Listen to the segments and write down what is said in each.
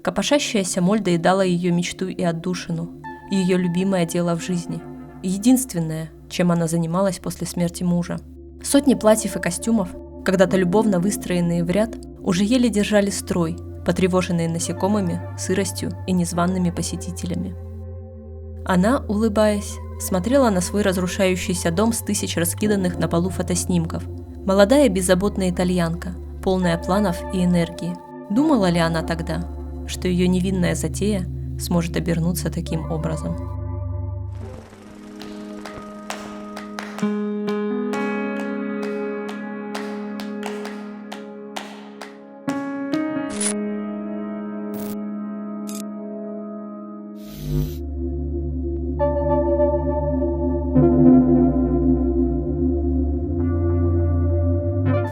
Копошащаяся моль доедала ее мечту и отдушину, ее любимое дело в жизни. Единственное, чем она занималась после смерти мужа. Сотни платьев и костюмов, когда-то любовно выстроенные в ряд, уже еле держали строй, потревоженные насекомыми, сыростью и незваными посетителями. Она, улыбаясь, смотрела на свой разрушающийся дом с тысяч раскиданных на полу фотоснимков. Молодая беззаботная итальянка, полная планов и энергии. Думала ли она тогда, что ее невинная затея сможет обернуться таким образом?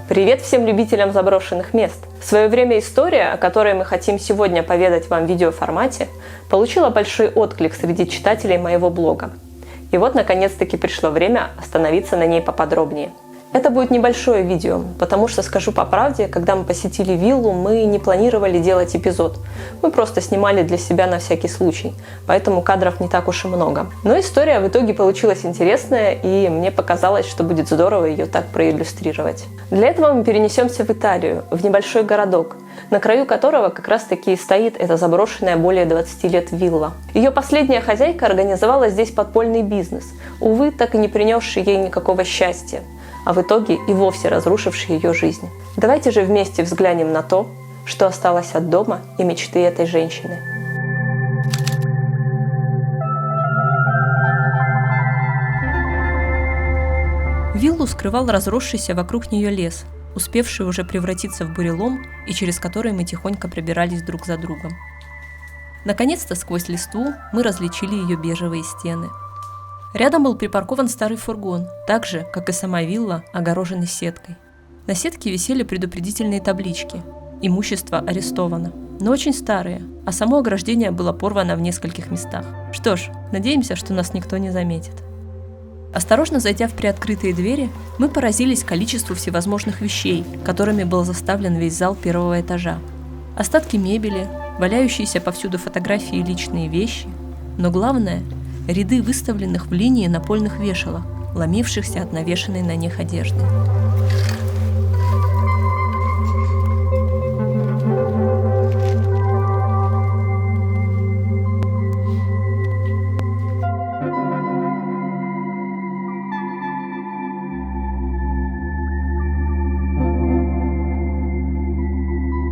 Привет всем любителям заброшенных мест! В свое время история, о которой мы хотим сегодня поведать вам в видеоформате, получила большой отклик среди читателей моего блога. И вот наконец-таки пришло время остановиться на ней поподробнее. Это будет небольшое видео, потому что, скажу по правде, когда мы посетили виллу, мы не планировали делать эпизод. Мы просто снимали для себя на всякий случай, поэтому кадров не так уж и много. Но история в итоге получилась интересная, и мне показалось, что будет здорово ее так проиллюстрировать. Для этого мы перенесемся в Италию, в небольшой городок, на краю которого как раз-таки и стоит эта заброшенная более 20 лет вилла. Ее последняя хозяйка организовала здесь подпольный бизнес, увы, так и не принесший ей никакого счастья, а в итоге и вовсе разрушивший ее жизнь. Давайте же вместе взглянем на то, что осталось от дома и мечты этой женщины. Виллу скрывал разросшийся вокруг нее лес, успевший уже превратиться в бурелом и через который мы тихонько пробирались друг за другом. Наконец-то сквозь листву мы различили ее бежевые стены. Рядом был припаркован старый фургон, так же, как и сама вилла, огороженный сеткой. На сетке висели предупредительные таблички. Имущество арестовано, но очень старые, а само ограждение было порвано в нескольких местах. Что ж, надеемся, что нас никто не заметит. Осторожно зайдя в приоткрытые двери, мы поразились количеству всевозможных вещей, которыми был заставлен весь зал первого этажа. Остатки мебели, валяющиеся повсюду фотографии и личные вещи, но главное – ряды выставленных в линии напольных вешалок, ломившихся от навешанной на них одежды.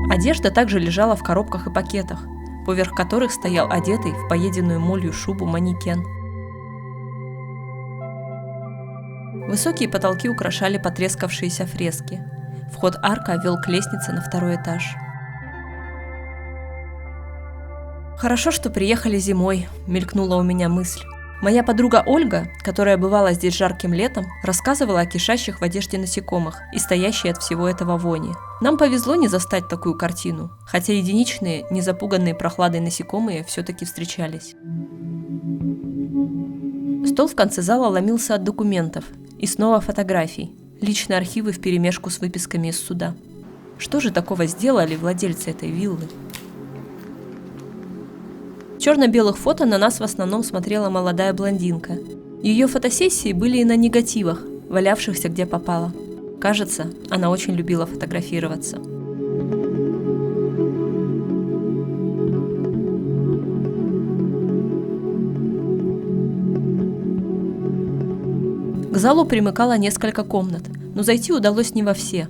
Одежда также лежала в коробках и пакетах, поверх которых стоял одетый в поеденную молью шубу манекен. Высокие потолки украшали потрескавшиеся фрески. Вход-арка вел к лестнице на второй этаж. «Хорошо, что приехали зимой», — мелькнула у меня мысль. Моя подруга Ольга, которая бывала здесь жарким летом, рассказывала о кишащих в одежде насекомых и стоящей от всего этого вони. Нам повезло не застать такую картину, хотя единичные, не запуганные прохладой насекомые все-таки встречались. Стол в конце зала ломился от документов и снова фотографий, личные архивы вперемешку с выписками из суда. Что же такого сделали владельцы этой виллы? В черно-белых фото на нас в основном смотрела молодая блондинка. Ее фотосессии были и на негативах, валявшихся где попало. Кажется, она очень любила фотографироваться. К залу примыкало несколько комнат, но зайти удалось не во все.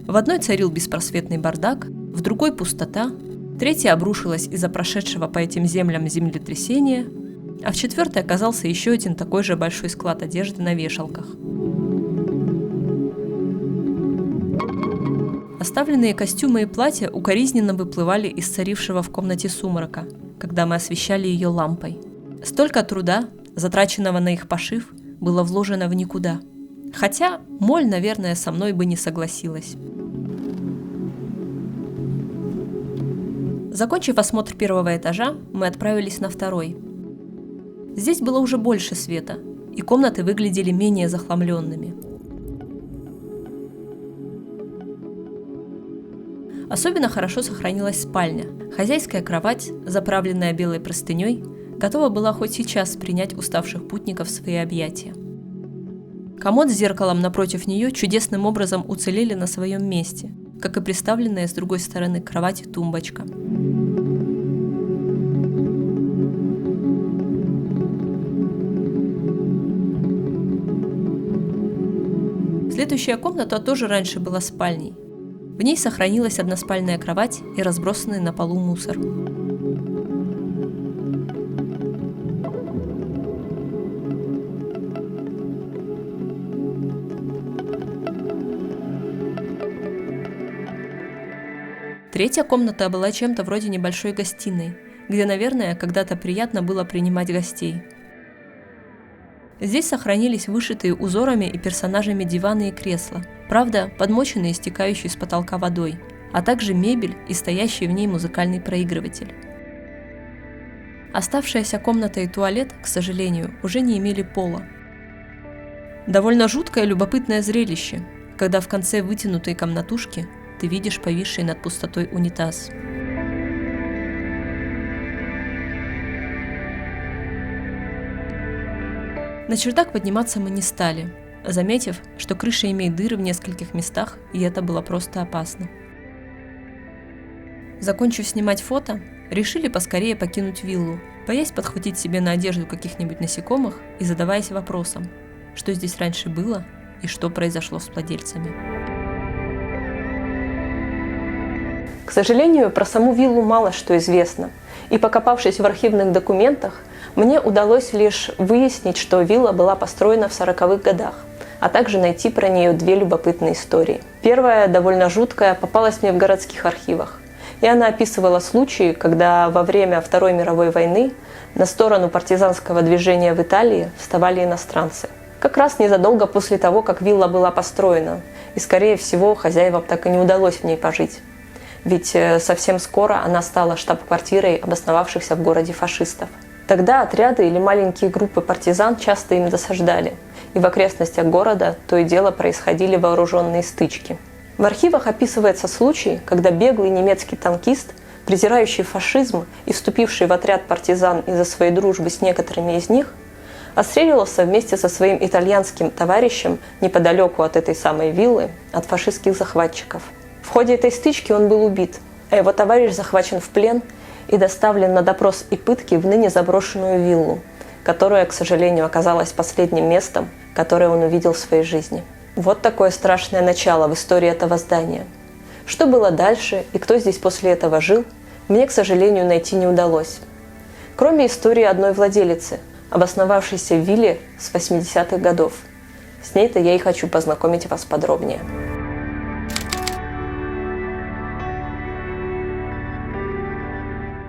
В одной царил беспросветный бардак, в другой пустота, третья обрушилась из-за прошедшего по этим землям землетрясения, а в четвертой оказался еще один такой же большой склад одежды на вешалках. Оставленные костюмы и платья укоризненно выплывали из царившего в комнате сумрака, когда мы освещали ее лампой. Столько труда, затраченного на их пошив, было вложено в никуда. Хотя моль, наверное, со мной бы не согласилась. Закончив осмотр первого этажа, мы отправились на второй. Здесь было уже больше света, и комнаты выглядели менее захламленными. Особенно хорошо сохранилась спальня. Хозяйская кровать, заправленная белой простыней, готова была хоть сейчас принять уставших путников в свои объятия. Комод с зеркалом напротив нее чудесным образом уцелели на своем месте, как и приставленная с другой стороны кровати тумбочка. Следующая комната тоже раньше была спальней. В ней сохранилась односпальная кровать и разбросанный на полу мусор. Третья комната была чем-то вроде небольшой гостиной, где, наверное, когда-то приятно было принимать гостей. Здесь сохранились вышитые узорами и персонажами диваны и кресла, правда, подмоченные стекающей с потолка водой, а также мебель и стоящий в ней музыкальный проигрыватель. Оставшаяся комната и туалет, к сожалению, уже не имели пола. Довольно жуткое и любопытное зрелище, когда в конце вытянутой комнатушки ты видишь повисший над пустотой унитаз. На чердак подниматься мы не стали, заметив, что крыша имеет дыры в нескольких местах, и это было просто опасно. Закончив снимать фото, решили поскорее покинуть виллу, боясь подхватить себе на одежду каких-нибудь насекомых и задаваясь вопросом, что здесь раньше было и что произошло с владельцами. К сожалению, про саму виллу мало что известно, и покопавшись в архивных документах, мне удалось лишь выяснить, что вилла была построена в 40-х годах, а также найти про нее две любопытные истории. Первая, довольно жуткая, попалась мне в городских архивах, и она описывала случаи, когда во время Второй мировой войны на сторону партизанского движения в Италии вставали иностранцы. Как раз незадолго после того, как вилла была построена, и, скорее всего, хозяевам так и не удалось в ней пожить. Ведь совсем скоро она стала штаб-квартирой обосновавшихся в городе фашистов. Тогда отряды или маленькие группы партизан часто им досаждали, и в окрестностях города то и дело происходили вооруженные стычки. В архивах описывается случай, когда беглый немецкий танкист, презирающий фашизм и вступивший в отряд партизан из-за своей дружбы с некоторыми из них, отстреливался вместе со своим итальянским товарищем неподалеку от этой самой виллы от фашистских захватчиков. В ходе этой стычки он был убит, а его товарищ захвачен в плен и доставлен на допрос и пытки в ныне заброшенную виллу, которая, к сожалению, оказалась последним местом, которое он увидел в своей жизни. Вот такое страшное начало в истории этого здания. Что было дальше и кто здесь после этого жил, мне, к сожалению, найти не удалось. Кроме истории одной владелицы, обосновавшейся в вилле с 80-х годов. С ней-то я и хочу познакомить вас подробнее.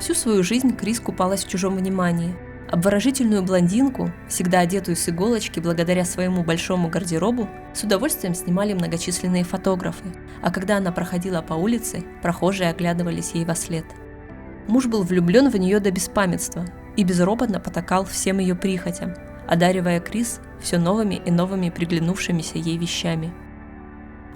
Всю свою жизнь Крис купалась в чужом внимании. Обворожительную блондинку, всегда одетую с иголочки благодаря своему большому гардеробу, с удовольствием снимали многочисленные фотографы, а когда она проходила по улице, прохожие оглядывались ей вослед. Муж был влюблен в нее до беспамятства и безропотно потакал всем ее прихотям, одаривая Крис все новыми и новыми приглянувшимися ей вещами.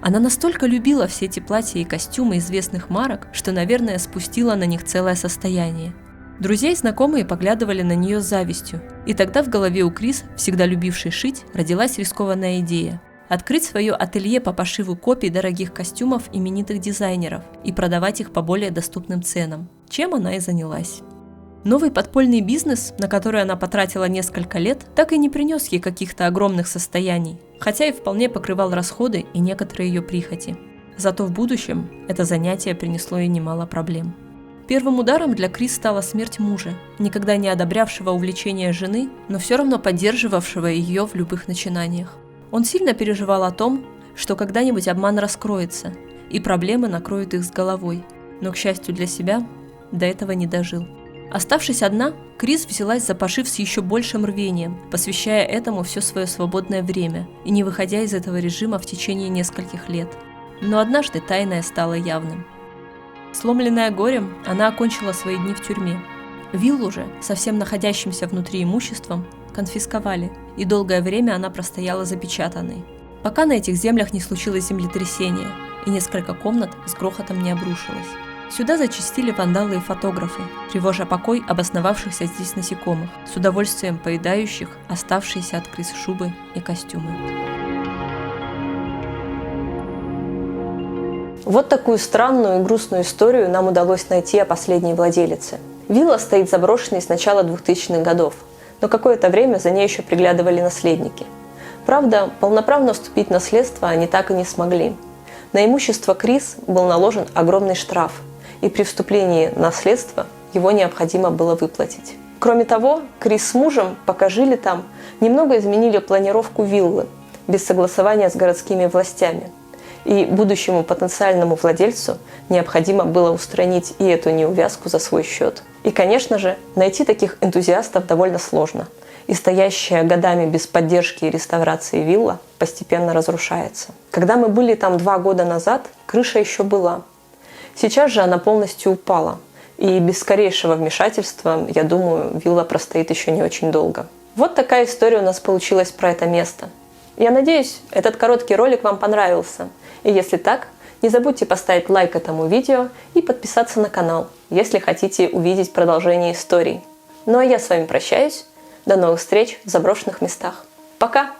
Она настолько любила все эти платья и костюмы известных марок, что, наверное, спустила на них целое состояние. Друзья и знакомые поглядывали на нее с завистью, и тогда в голове у Крис, всегда любившей шить, родилась рискованная идея – открыть свое ателье по пошиву копий дорогих костюмов именитых дизайнеров и продавать их по более доступным ценам, чем она и занялась. Новый подпольный бизнес, на который она потратила несколько лет, так и не принес ей каких-то огромных состояний, хотя и вполне покрывал расходы и некоторые ее прихоти. Зато в будущем это занятие принесло ей немало проблем. Первым ударом для Крис стала смерть мужа, никогда не одобрявшего увлечения жены, но все равно поддерживавшего ее в любых начинаниях. Он сильно переживал о том, что когда-нибудь обман раскроется, и проблемы накроют их с головой, но, к счастью для себя, до этого не дожил. Оставшись одна, Крис взялась за пошив с еще большим рвением, посвящая этому все свое свободное время и не выходя из этого режима в течение нескольких лет. Но однажды тайное стало явным. Сломленная горем, она окончила свои дни в тюрьме. Виллу же, совсем находящимся внутри имуществом, конфисковали, и долгое время она простояла запечатанной. Пока на этих землях не случилось землетрясение, и несколько комнат с грохотом не обрушилось. Сюда зачастили вандалы и фотографы, тревожа покой обосновавшихся здесь насекомых, с удовольствием поедающих оставшиеся от крыс шубы и костюмы. Вот такую странную и грустную историю нам удалось найти о последней владелице. Вилла стоит заброшенной с начала 2000-х годов, но какое-то время за ней еще приглядывали наследники. Правда, полноправно вступить в наследство они так и не смогли. На имущество Крис был наложен огромный штраф, и при вступлении в наследство его необходимо было выплатить. Кроме того, Крис с мужем, пока жили там, немного изменили планировку виллы, без согласования с городскими властями. И будущему потенциальному владельцу необходимо было устранить и эту неувязку за свой счет. И, конечно же, найти таких энтузиастов довольно сложно. И стоящая годами без поддержки и реставрации вилла постепенно разрушается. Когда мы были там 2 года назад, крыша еще была. Сейчас же она полностью упала. И без скорейшего вмешательства, я думаю, вилла простоит еще не очень долго. Вот такая история у нас получилась про это место. Я надеюсь, этот короткий ролик вам понравился. И если так, не забудьте поставить лайк этому видео и подписаться на канал, если хотите увидеть продолжение историй. Ну а я с вами прощаюсь. До новых встреч в заброшенных местах. Пока!